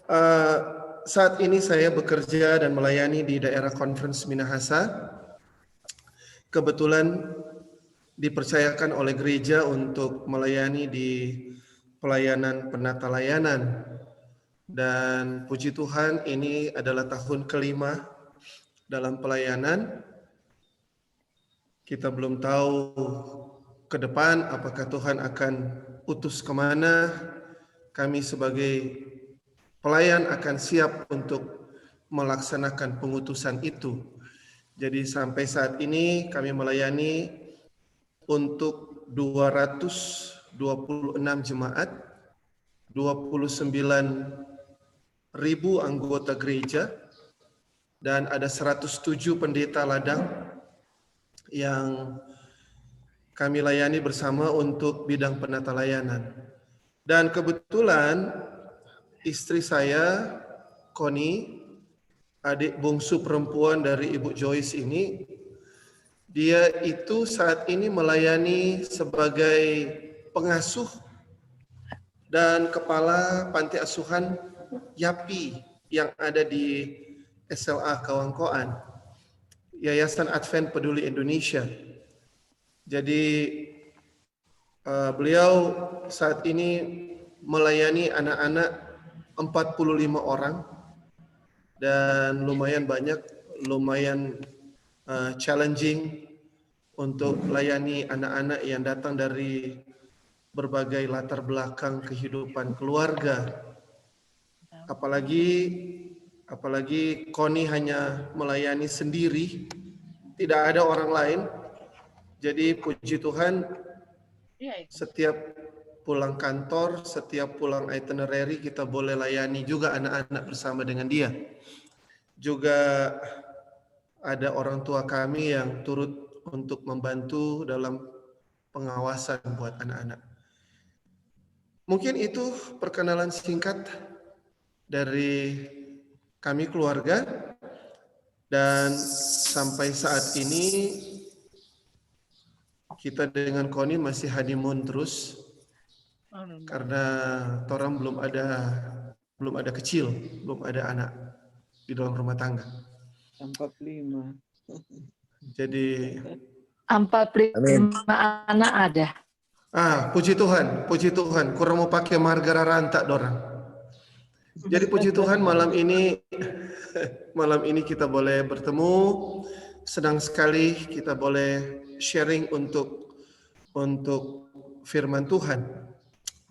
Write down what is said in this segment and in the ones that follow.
Uh, saat ini saya bekerja dan melayani di daerah Conference Minahasa. Kebetulan dipercayakan oleh gereja untuk melayani di pelayanan penata layanan. Dan puji Tuhan ini adalah tahun kelima dalam pelayanan. Kita belum tahu ke depan apakah Tuhan akan utus kemana. Kami sebagai pelayan akan siap untuk melaksanakan pengutusan itu. Jadi sampai saat ini kami melayani untuk 226 jemaat, 29.000 anggota gereja, dan ada 107 pendeta ladang yang kami layani bersama untuk bidang penata layanan. Dan kebetulan istri saya, Connie, adik bungsu perempuan dari Ibu Joyce ini, dia itu saat ini melayani sebagai pengasuh dan kepala panti asuhan YAPI yang ada di SLA Kawangkoan, Yayasan Advent Peduli Indonesia. Jadi beliau saat ini melayani anak-anak 45 orang dan lumayan banyak, lumayan challenging untuk layani anak-anak yang datang dari berbagai latar belakang kehidupan keluarga. Apalagi Connie hanya melayani sendiri, tidak ada orang lain. Jadi puji Tuhan, setiap pulang kantor, setiap pulang itinerary kita boleh layani juga anak-anak bersama dengan dia. Juga ada orang tua kami yang turut untuk membantu dalam pengawasan buat anak-anak. Mungkin itu perkenalan singkat dari kami keluarga, dan sampai saat ini kita dengan Connie masih honeymoon terus karena orang belum ada kecil, belum ada anak di dalam rumah tangga. 45. Jadi 45 anak ada. Puji Tuhan, kurang mau pakai margara rantak dorang. Jadi puji Tuhan malam ini kita boleh bertemu. Senang sekali kita boleh sharing untuk firman Tuhan.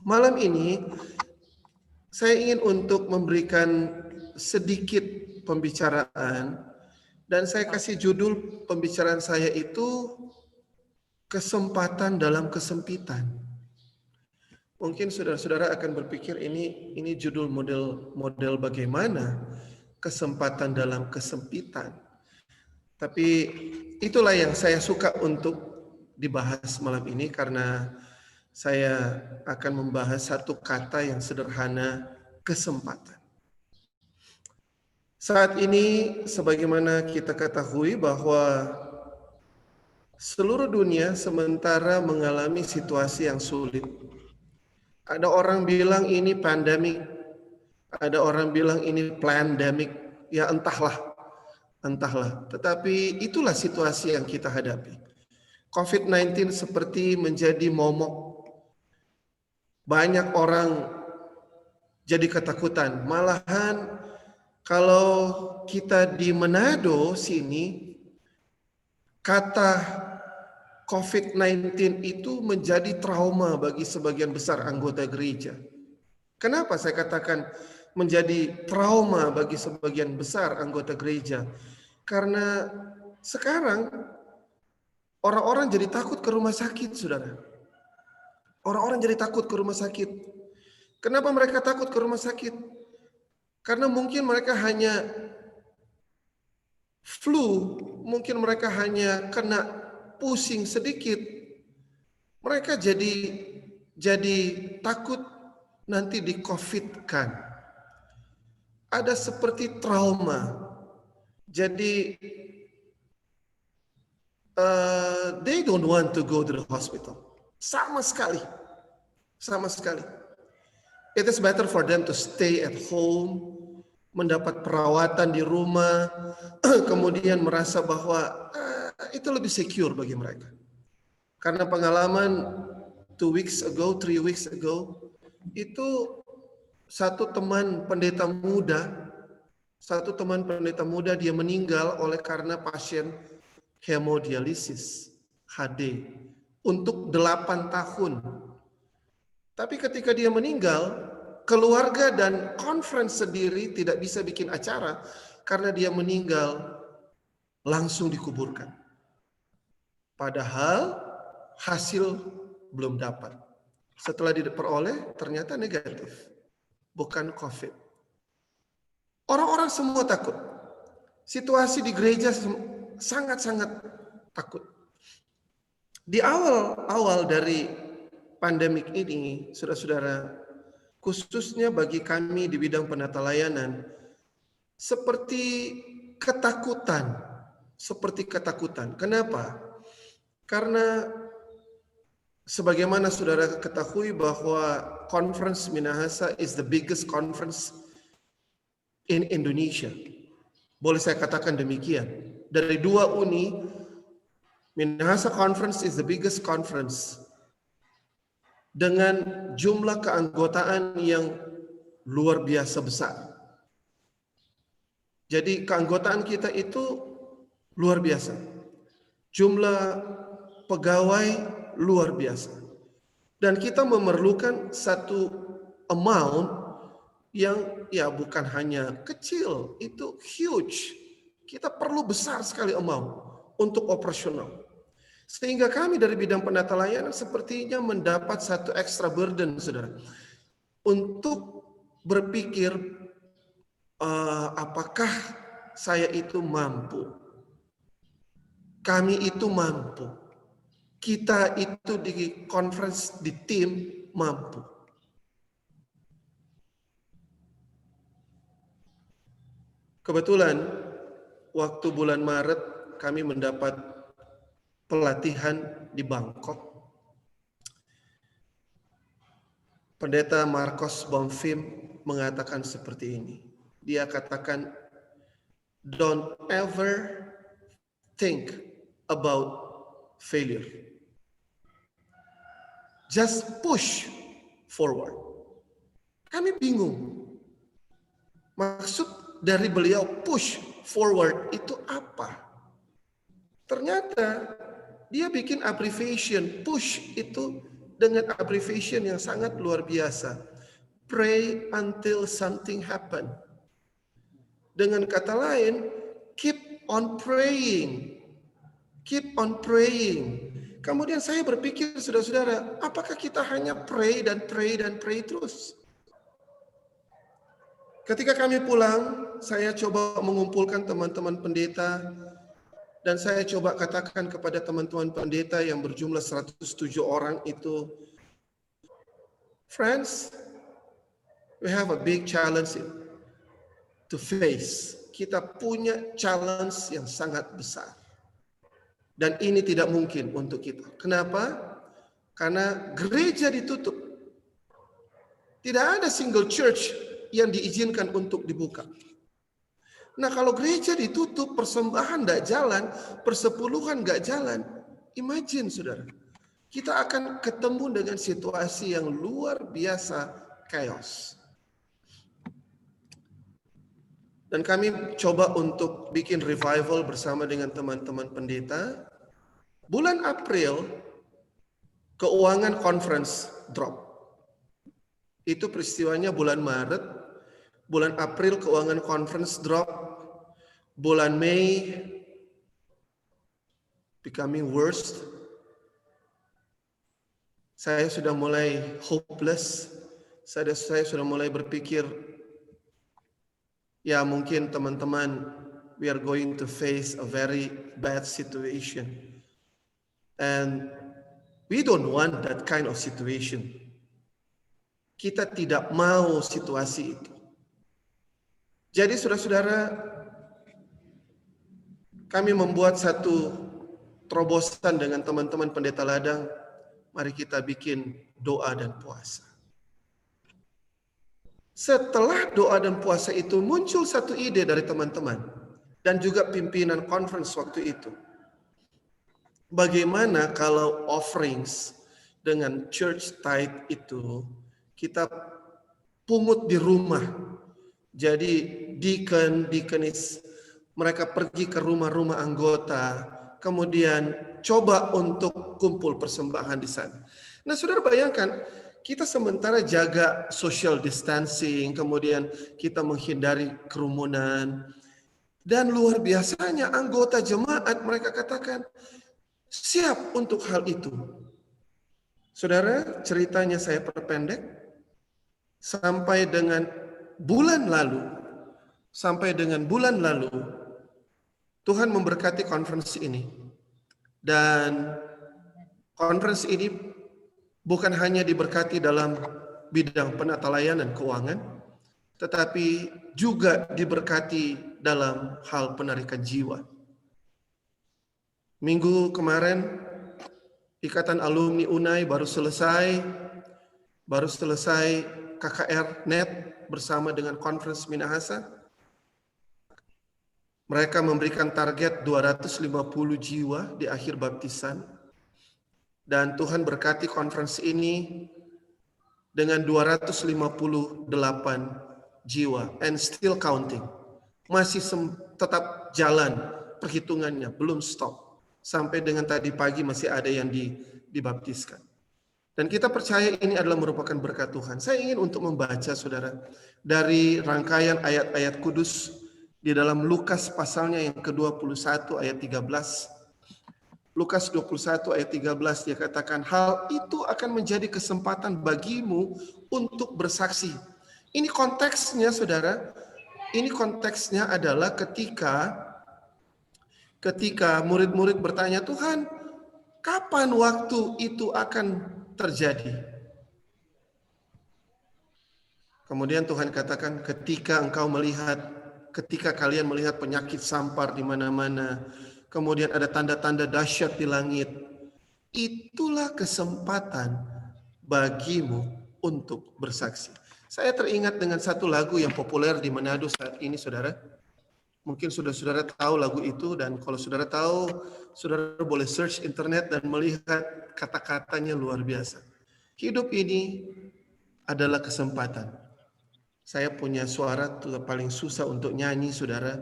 Malam ini saya ingin untuk memberikan sedikit pembicaraan, dan saya kasih judul pembicaraan saya itu kesempatan dalam kesempitan. Mungkin saudara-saudara akan berpikir ini judul model bagaimana kesempatan dalam kesempitan. Tapi itulah yang saya suka untuk dibahas malam ini, karena saya akan membahas satu kata yang sederhana, kesempatan. Saat ini sebagaimana kita ketahui bahwa seluruh dunia sementara mengalami situasi yang sulit. Ada orang bilang ini pandemik, ada orang bilang ini plandemic, ya entahlah. Tetapi itulah situasi yang kita hadapi. COVID-19 seperti menjadi momok. Banyak orang jadi ketakutan. Malahan kalau kita di Manado sini, kata COVID-19 itu menjadi trauma bagi sebagian besar anggota gereja. Kenapa saya katakan menjadi trauma bagi sebagian besar anggota gereja? Karena sekarang orang-orang jadi takut ke rumah sakit, saudara. Orang-orang jadi takut ke rumah sakit. Kenapa mereka takut ke rumah sakit? Karena mungkin mereka hanya flu, mungkin mereka hanya kena pusing sedikit. Mereka jadi takut nanti di-COVID-kan. Ada seperti trauma. Jadi they don't want to go to the hospital. Sama sekali. It is better for them to stay at home, mendapat perawatan di rumah, kemudian merasa bahwa itu lebih secure bagi mereka. Karena pengalaman 2 weeks ago, 3 weeks ago, itu satu teman pendeta muda dia meninggal oleh karena pasien hemodialisis HD untuk 8 tahun. Tapi ketika dia meninggal, keluarga dan conference sendiri tidak bisa bikin acara karena dia meninggal langsung dikuburkan. Padahal hasil belum dapat. Setelah diperoleh ternyata negatif, bukan COVID. Orang-orang semua takut. Situasi di gereja sangat-sangat takut. Di awal dari pandemik ini, saudara-saudara, khususnya bagi kami di bidang penata layanan, seperti ketakutan. Kenapa? Karena sebagaimana saudara ketahui bahwa Conference Minahasa is the biggest conference in Indonesia. Boleh saya katakan demikian. Dari 2 uni, Minahasa Conference is the biggest conference dengan jumlah keanggotaan yang luar biasa besar. Jadi keanggotaan kita itu luar biasa. Jumlah pegawai luar biasa. Dan kita memerlukan satu amount yang bukan hanya kecil, itu huge. Kita perlu besar sekali amount untuk operasional. Sehingga kami dari bidang penata layanan sepertinya mendapat satu extra burden, saudara, untuk berpikir apakah saya itu mampu, kami itu mampu, kita itu di conference, di tim mampu. Kebetulan waktu bulan Maret kami mendapat pelatihan di Bangkok. Pendeta Marcos Bonfim mengatakan seperti ini. Dia katakan, don't ever think about failure. Just push forward. Kami bingung. Maksud dari beliau push forward itu apa? Ternyata dia bikin abbreviation, push itu dengan abbreviation yang sangat luar biasa. Pray until something happen. Dengan kata lain, keep on praying. Keep on praying. Kemudian saya berpikir, saudara-saudara, apakah kita hanya pray dan pray dan pray terus? Ketika kami pulang, saya coba mengumpulkan teman-teman pendeta, dan saya coba katakan kepada teman-teman pendeta yang berjumlah 107 orang itu, friends, we have a big challenge to face. Kita punya challenge yang sangat besar. Dan ini tidak mungkin untuk kita. Kenapa? Karena gereja ditutup. Tidak ada single church yang diizinkan untuk dibuka. Nah, kalau gereja ditutup, persembahan tidak jalan, persepuluhan nggak jalan, imagine saudara, kita akan ketemu dengan situasi yang luar biasa chaos. Dan kami coba untuk bikin revival bersama dengan teman-teman pendeta. Bulan April, keuangan conference drop. Itu peristiwanya bulan Maret. Bulan April keuangan conference drop. Bulan Mei becoming worst. Saya sudah mulai hopeless. Saya sudah mulai berpikir, ya mungkin teman-teman, we are going to face a very bad situation. And we don't want that kind of situation. Kita tidak mau situasi itu. Jadi saudara-saudara, kami membuat satu terobosan dengan teman-teman pendeta ladang. Mari kita bikin doa dan puasa. Setelah doa dan puasa itu muncul satu ide dari teman-teman dan juga pimpinan conference waktu itu. Bagaimana kalau offerings dengan church tithe itu kita pungut di rumah. Jadi deacon-deaconess mereka pergi ke rumah-rumah anggota, kemudian coba untuk kumpul persembahan di sana. Nah, saudara bayangkan, kita sementara jaga social distancing, kemudian kita menghindari kerumunan, dan luar biasanya anggota jemaat mereka katakan siap untuk hal itu. Saudara, ceritanya saya perpendek, sampai dengan bulan lalu, Tuhan memberkati konferensi ini. Dan konferensi ini bukan hanya diberkati dalam bidang penata layanan keuangan, tetapi juga diberkati dalam hal penarikan jiwa. Minggu kemarin, Ikatan Alumni UNAI baru selesai KKR Net bersama dengan Conference Minahasa. Mereka memberikan target 250 jiwa di akhir baptisan. Dan Tuhan berkati konferensi ini dengan 258 jiwa. And still counting. Masih tetap jalan perhitungannya, belum stop. Sampai dengan tadi pagi masih ada yang dibaptiskan. Dan kita percaya ini adalah merupakan berkat Tuhan. Saya ingin untuk membaca, saudara, dari rangkaian ayat-ayat kudus di dalam Lukas pasalnya yang ke-21 ayat 13. Lukas 21 ayat 13 dia katakan, hal itu akan menjadi kesempatan bagimu untuk bersaksi. Ini konteksnya, saudara. Ini konteksnya adalah ketika murid-murid bertanya, Tuhan, kapan waktu itu akan terjadi? Kemudian Tuhan katakan, ketika kalian melihat penyakit sampar di mana-mana, kemudian ada tanda-tanda dahsyat di langit, itulah kesempatan bagimu untuk bersaksi. Saya teringat dengan satu lagu yang populer di Manado saat ini, saudara. Mungkin saudara tahu lagu itu, dan kalau saudara tahu, saudara boleh search internet dan melihat kata-katanya luar biasa. Hidup ini adalah kesempatan. Saya punya suara paling susah untuk nyanyi, saudara.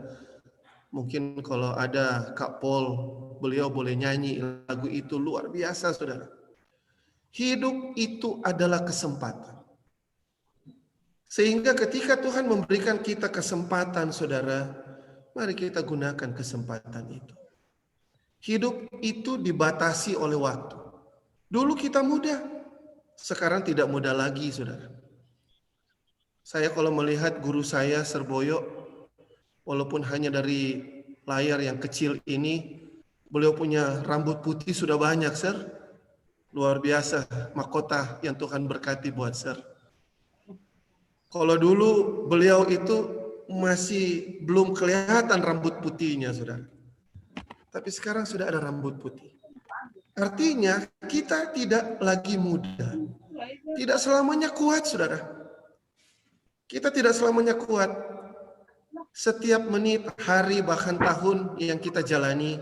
Mungkin kalau ada Kak Paul, beliau boleh nyanyi lagu itu, luar biasa, saudara. Hidup itu adalah kesempatan. Sehingga ketika Tuhan memberikan kita kesempatan, saudara, mari kita gunakan kesempatan itu. Hidup itu dibatasi oleh waktu. Dulu kita muda, sekarang tidak muda lagi, saudara. Saya kalau melihat guru saya, Serboyo, walaupun hanya dari layar yang kecil ini, beliau punya rambut putih sudah banyak, Sir. Luar biasa, mahkota yang Tuhan berkati buat Sir. Kalau dulu beliau itu masih belum kelihatan rambut putihnya, saudara. Tapi sekarang sudah ada rambut putih. Artinya kita tidak lagi muda. Tidak selamanya kuat, saudara. Kita tidak selamanya kuat. Setiap menit, hari, bahkan tahun yang kita jalani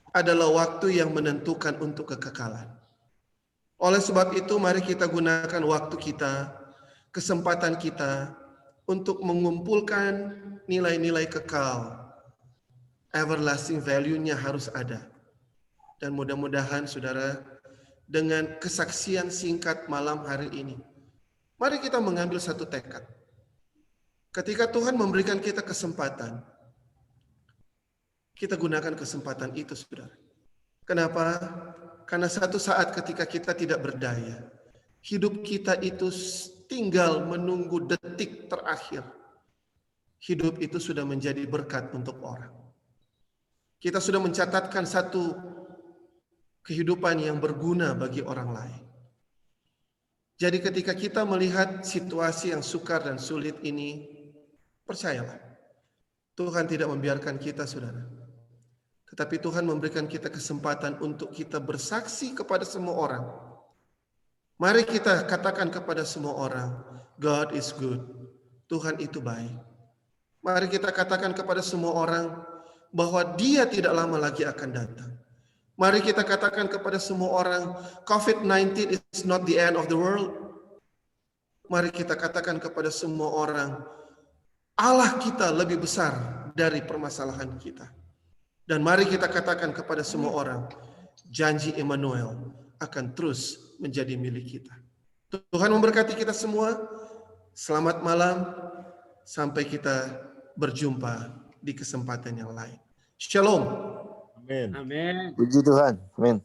adalah waktu yang menentukan untuk kekekalan. Oleh sebab itu, mari kita gunakan waktu kita, kesempatan kita untuk mengumpulkan nilai-nilai kekal. Everlasting value-nya harus ada. Dan mudah-mudahan, saudara, dengan kesaksian singkat malam hari ini, mari kita mengambil satu tekad. Ketika Tuhan memberikan kita kesempatan, kita gunakan kesempatan itu, saudara. Kenapa? Karena satu saat ketika kita tidak berdaya, hidup kita itu tinggal menunggu detik terakhir. Hidup itu sudah menjadi berkat untuk orang. Kita sudah mencatatkan satu kehidupan yang berguna bagi orang lain. Jadi ketika kita melihat situasi yang sukar dan sulit ini, percayalah, Tuhan tidak membiarkan kita, saudara. Tetapi Tuhan memberikan kita kesempatan untuk kita bersaksi kepada semua orang. Mari kita katakan kepada semua orang God is good. Tuhan itu baik. Mari kita katakan kepada semua orang bahwa Dia tidak lama lagi akan datang. Mari kita katakan kepada semua orang, COVID-19 is not the end of the world. Mari kita katakan kepada semua orang, Allah kita lebih besar dari permasalahan kita. Dan mari kita katakan kepada semua orang, janji Immanuel akan terus menjadi milik kita. Tuhan memberkati kita semua. Selamat malam. Sampai kita berjumpa di kesempatan yang lain. Shalom. Amin. Amin. Puji Tuhan. Amin.